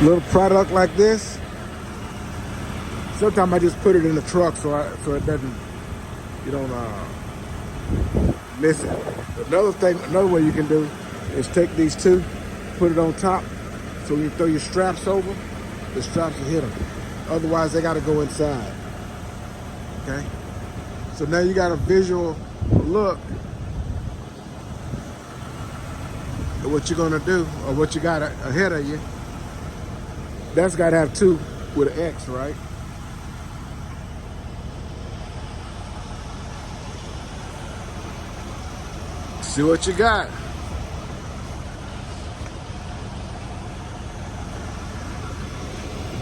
Little product like this. Sometimes I just put it in the truck so it doesn't, you don't miss it. Another way you can do is take these two, put it on top, so when you throw your straps over, the straps will hit them. Otherwise, they got to go inside. Okay. So now you got a visual look at what you're gonna do or what you got ahead of you. That's got to have two with an X, right? See what you got.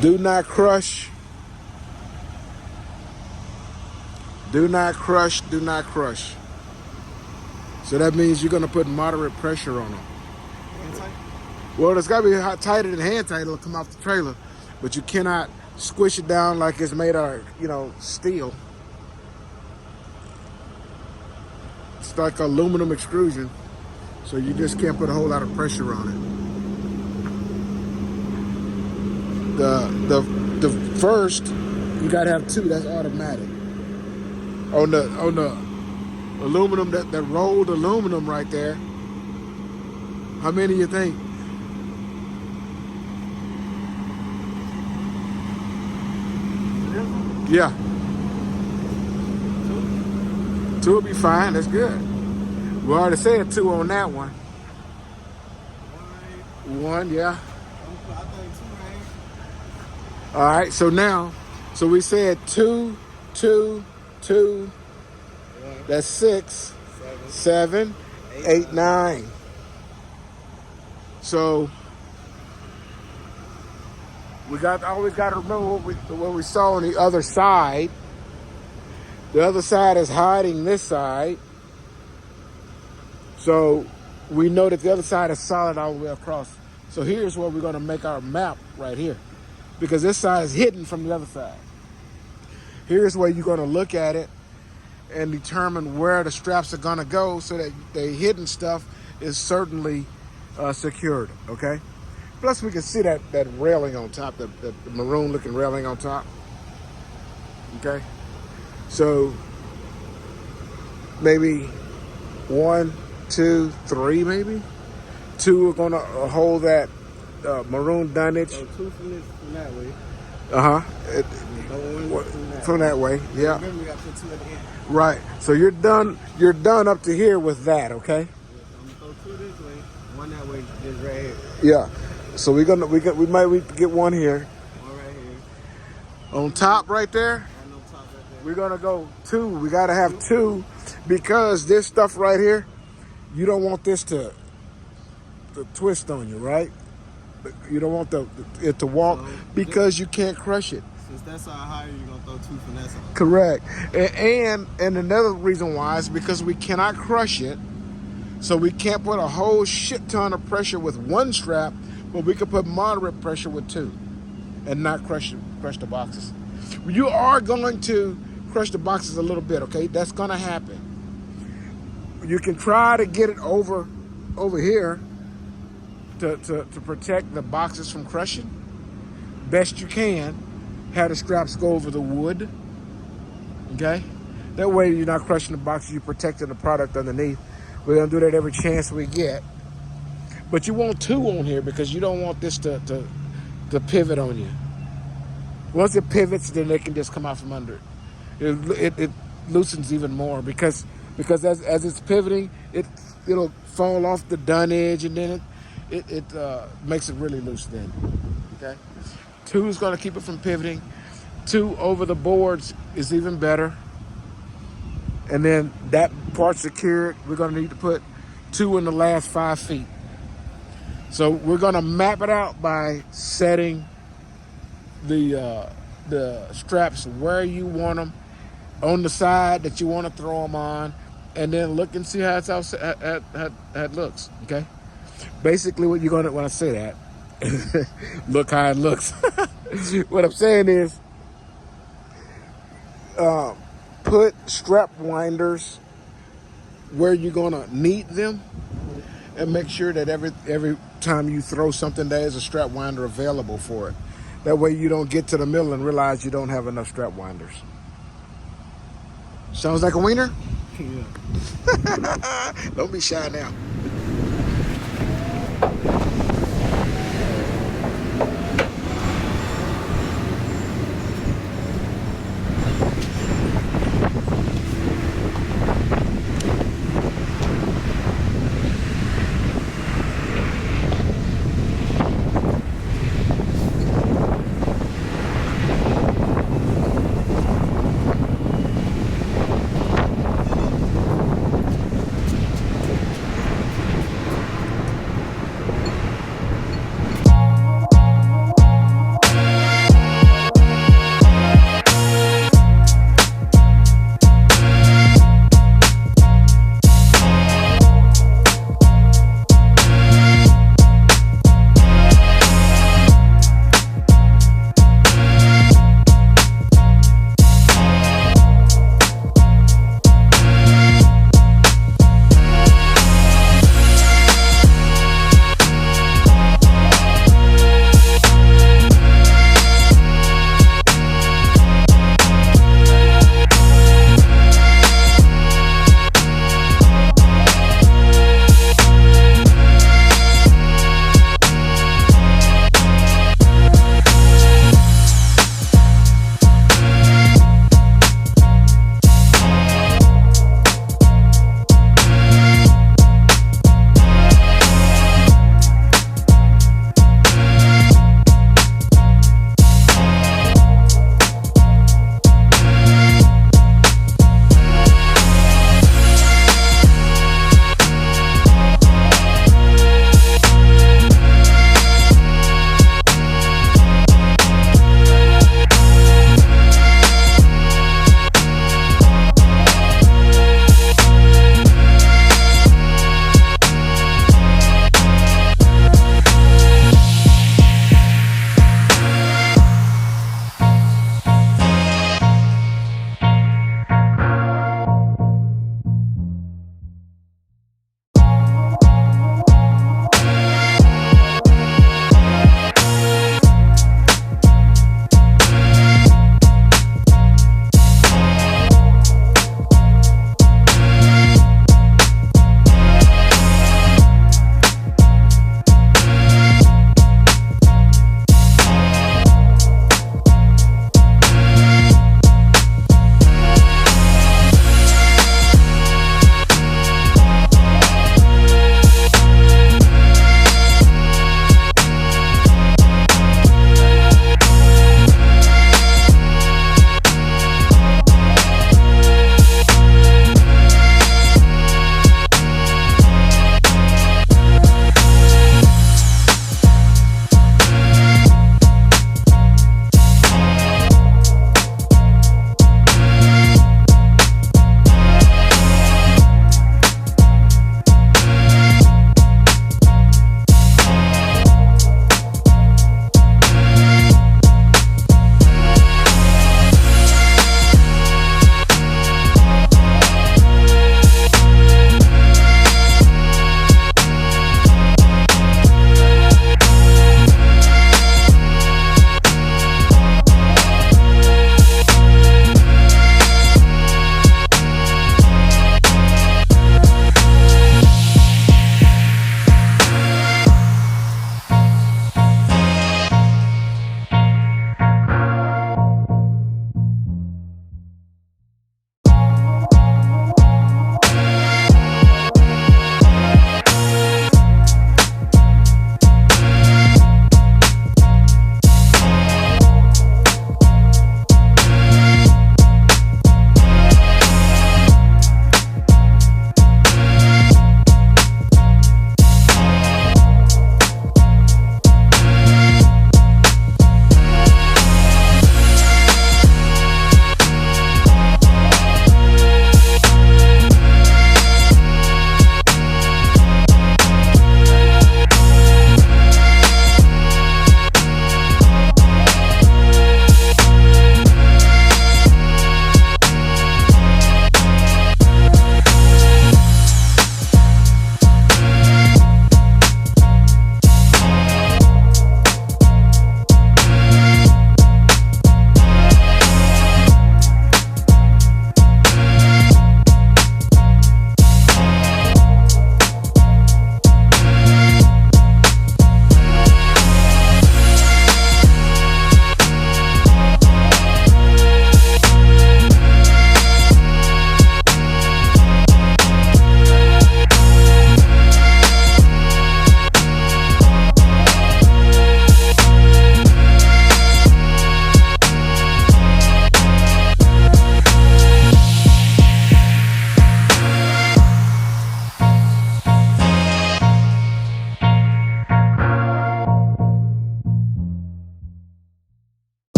Do not crush. Do not crush, do not crush. So that means you're gonna put moderate pressure on them. Well, it's gotta be tighter than hand tight, it'll come off the trailer. But you cannot squish it down like it's made of, steel. It's like aluminum extrusion. So you just can't put a whole lot of pressure on it. The first, you gotta have two, that's automatic. On the aluminum, that rolled aluminum right there, how many you think? Yeah. Two will be fine, that's good. We already said two on that one. One, yeah. All right, so we said two, that's 6, 7, 8, 9. So we always got to remember what we saw on the other side. The other side is hiding this side. So we know that the other side is solid all the way across. So here's where we're going to make our map right here, because this side is hidden from the other side. Here's where you're going to look at it and determine where the straps are going to go so that the hidden stuff is certainly secured, okay? Plus we can see that railing on top, the maroon looking railing on top, okay? So maybe 1, 2, 3 maybe? 2 are going to hold that maroon dunnage. So 2 from that way. From that way, yeah. Remember, we got to put 2 at the end. Right. So you're done up to here with that, okay? Yeah, so I'm gonna throw 2 this way, 1 that way, just right here. Yeah. So we might get 1 here. 1 right here. On top right there, And on top right there. we're gonna go 2. We gotta have 2 because this stuff right here, you don't want this to twist on you, right? You don't want it to walk because you can't crush it. Since that side higher, you're gonna throw 2 from that side. Correct. And another reason why is because we cannot crush it. So we can't put a whole shit ton of pressure with 1 strap, but we can put moderate pressure with 2 and not crush the boxes. You are going to crush the boxes a little bit, okay? That's gonna happen. You can try to get it over here to protect the boxes from crushing. Best you can. Have the straps go over the wood, okay? That way you're not crushing the boxes, you're protecting the product underneath. We're gonna do that every chance we get. But you want 2 on here because you don't want this to pivot on you. Once it pivots, then they can just come out from under it. It loosens even more because as it's pivoting, it'll fall off the dunnage and then it makes it really loose then, okay? 2 is going to keep it from pivoting. 2 over the boards is even better. And then that part secured, we're going to need to put 2 in the last 5 feet. So we're going to map it out by setting the straps where you want them on the side that you want to throw them on, and then look and see how it looks, okay? Basically what you're going to, when I say that, look how it looks. What I'm saying is put strap winders where you're going to need them and make sure that time you throw something, there is a strap winder available for it. That way you don't get to the middle and realize you don't have enough strap winders. Sounds like a wiener? Yeah. Don't be shy now.